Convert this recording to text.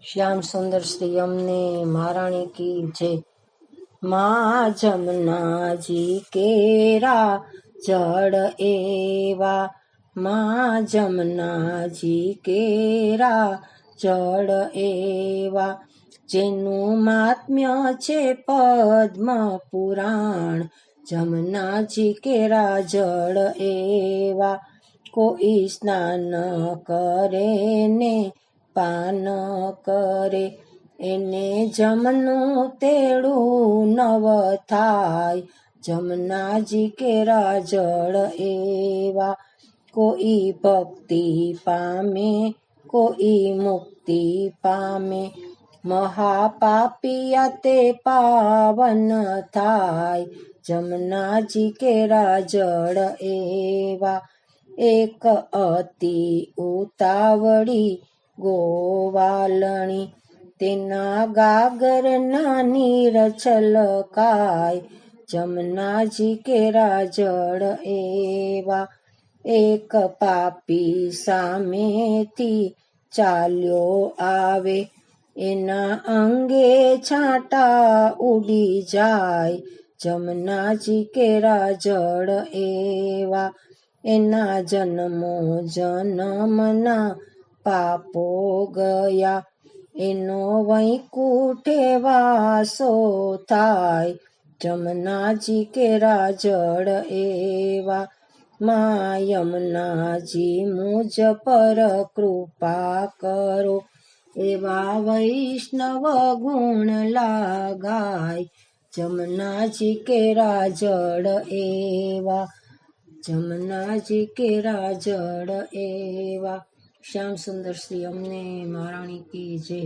શ્યામ સુંદર શ્રી અમને મહારાણી કી જય। માં જમનાજી કેરા જળ એવા, માં જમનાજી કેરા જળ એવા, જેનું મહાત્મ્ય છે પદ્મ પુરાણ। જમનાજી કેરા જળ એવા, કોઈ સ્નાન કરે ને પાન કરે, એને જમનું તેડું નવ થાય। જમનાજી કેરા જળ એવા, કોઈ ભક્તિ પામે કોઈ મુક્તિ પામે, મહાપાપિયા તે પાવન થાય। જમનાજી કેરા જળ એવા, એક અતિ ઉતાવળી ગોવાલણી, તેના ગાગરના નીર છલકાય। જમનાજી કેરા જળ એવા, એક પાપી સામેથી ચાલ્યો આવે, એના અંગે છાંટા ઉડી જાય। જમનાજી કેરા જળ એવા, એના જન્મો જન્મના પાપો ગયા, એનો વૈકુંઠે વાસો થાય। જમનાજી કેરા જળ એવા, મા યમુનાજી મુજ પર કૃપા કરો, એવા વૈષ્ણવ ગુણ લાગાય। જમનાજી કેરા જળ એવા, જમનાજી કેરા જળ એવા। શ્યામ સુંદર શ્રી અમને મહારાણી કી જય।